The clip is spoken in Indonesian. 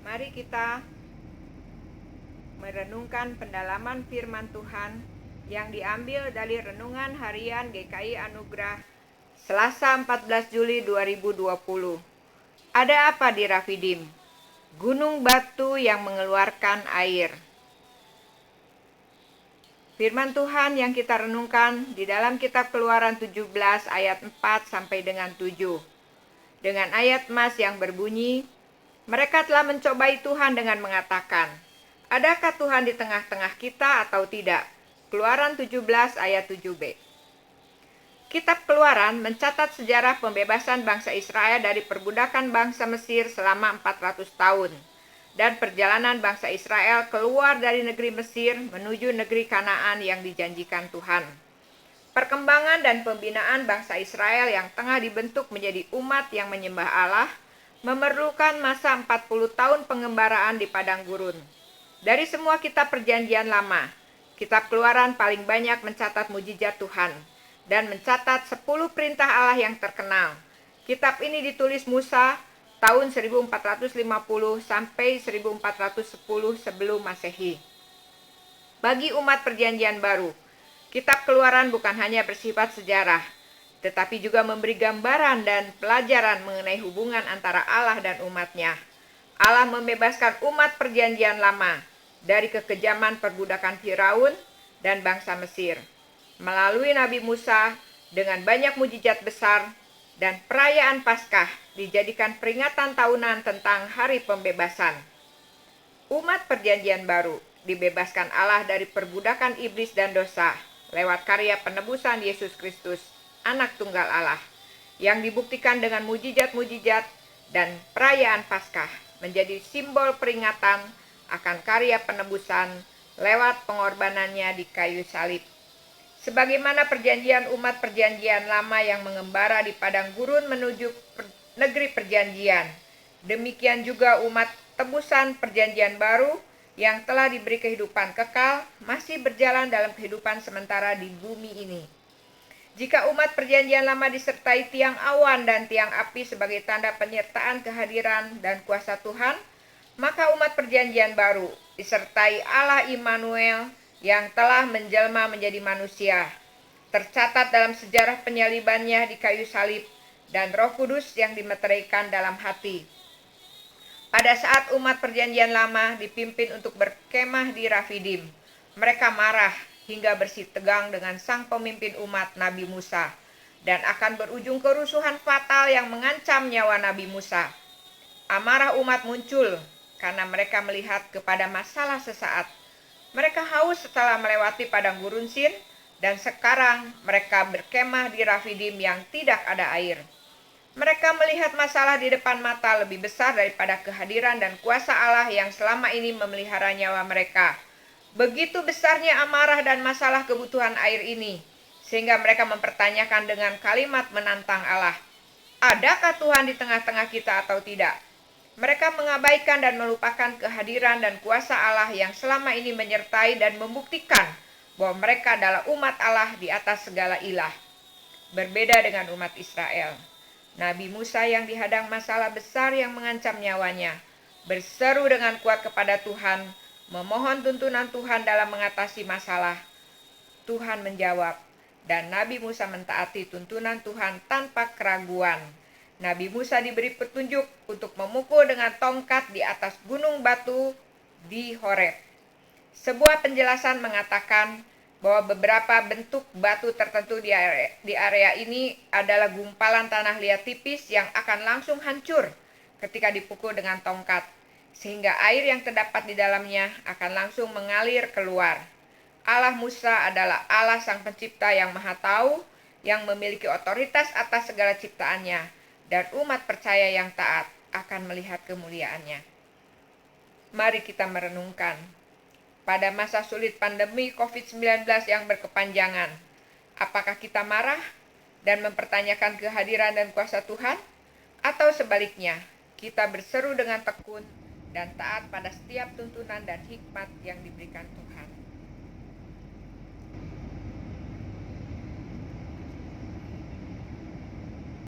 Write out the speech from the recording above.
Mari kita merenungkan pendalaman firman Tuhan yang diambil dari renungan harian GKI Anugerah Selasa 14 Juli 2020. Ada apa di Rafidim? Gunung batu yang mengeluarkan air. Firman Tuhan yang kita renungkan di dalam kitab Keluaran 17 ayat 4 sampai dengan 7. Dengan ayat mas yang berbunyi, mereka telah mencobai Tuhan dengan mengatakan, adakah Tuhan di tengah-tengah kita atau tidak? Keluaran 17 ayat 7b. Kitab Keluaran mencatat sejarah pembebasan bangsa Israel dari perbudakan bangsa Mesir selama 400 tahun dan perjalanan bangsa Israel keluar dari negeri Mesir menuju negeri Kanaan yang dijanjikan Tuhan. Perkembangan dan pembinaan bangsa Israel yang tengah dibentuk menjadi umat yang menyembah Allah memerlukan masa 40 tahun pengembaraan di padang gurun. Dari semua kitab perjanjian lama, kitab Keluaran paling banyak mencatat mujizat Tuhan dan mencatat 10 perintah Allah yang terkenal. Kitab ini ditulis Musa tahun 1450 sampai 1410 sebelum Masehi. Bagi umat perjanjian baru, kitab Keluaran bukan hanya bersifat sejarah, tetapi juga memberi gambaran dan pelajaran mengenai hubungan antara Allah dan umatnya. Allah membebaskan umat perjanjian lama dari kekejaman perbudakan Firaun dan bangsa Mesir melalui Nabi Musa dengan banyak mujizat besar, dan perayaan Paskah dijadikan peringatan tahunan tentang hari pembebasan. Umat perjanjian baru dibebaskan Allah dari perbudakan iblis dan dosa lewat karya penebusan Yesus Kristus, Anak Tunggal Allah, yang dibuktikan dengan mujizat-mujizat dan perayaan Paskah menjadi simbol peringatan akan karya penebusan lewat pengorbanannya di kayu salib. Sebagaimana perjanjian umat perjanjian lama yang mengembara di padang gurun menuju negeri perjanjian, demikian juga umat tebusan perjanjian baru yang telah diberi kehidupan kekal masih berjalan dalam kehidupan sementara di bumi ini. Jika umat perjanjian lama disertai tiang awan dan tiang api sebagai tanda penyertaan kehadiran dan kuasa Tuhan, maka umat perjanjian baru disertai Allah Immanuel yang telah menjelma menjadi manusia, tercatat dalam sejarah penyalibannya di kayu salib dan Roh Kudus yang dimeteraikan dalam hati. Pada saat umat perjanjian lama dipimpin untuk berkemah di Rafidim, mereka marah hingga bersih tegang dengan sang pemimpin umat Nabi Musa dan akan berujung kerusuhan fatal yang mengancam nyawa Nabi Musa. Amarah umat muncul karena mereka melihat kepada masalah sesaat. Mereka haus setelah melewati padang gurun Sin, dan sekarang mereka berkemah di Rafidim yang tidak ada air. Mereka melihat masalah di depan mata lebih besar daripada kehadiran dan kuasa Allah yang selama ini memelihara nyawa mereka. Begitu besarnya amarah dan masalah kebutuhan air ini, sehingga mereka mempertanyakan dengan kalimat menantang Allah, adakah Tuhan di tengah-tengah kita atau tidak? Mereka mengabaikan dan melupakan kehadiran dan kuasa Allah yang selama ini menyertai dan membuktikan bahwa mereka adalah umat Allah di atas segala ilah. Berbeda dengan umat Israel, Nabi Musa yang dihadang masalah besar yang mengancam nyawanya, berseru dengan kuat kepada Tuhan, memohon tuntunan Tuhan dalam mengatasi masalah. Tuhan menjawab, dan Nabi Musa mentaati tuntunan Tuhan tanpa keraguan. Nabi Musa diberi petunjuk untuk memukul dengan tongkat di atas gunung batu di Horeb. Sebuah penjelasan mengatakan bahwa beberapa bentuk batu tertentu di area ini adalah gumpalan tanah liat tipis yang akan langsung hancur ketika dipukul dengan tongkat, sehingga air yang terdapat di dalamnya akan langsung mengalir keluar. Allah Musa adalah Allah Sang Pencipta yang Maha Tahu, yang memiliki otoritas atas segala ciptaannya, dan umat percaya yang taat akan melihat kemuliaannya. Mari kita merenungkan. Pada masa sulit pandemi COVID-19 yang berkepanjangan, apakah kita marah dan mempertanyakan kehadiran dan kuasa Tuhan? Atau sebaliknya, kita berseru dengan tekun dan taat pada setiap tuntunan dan hikmat yang diberikan Tuhan?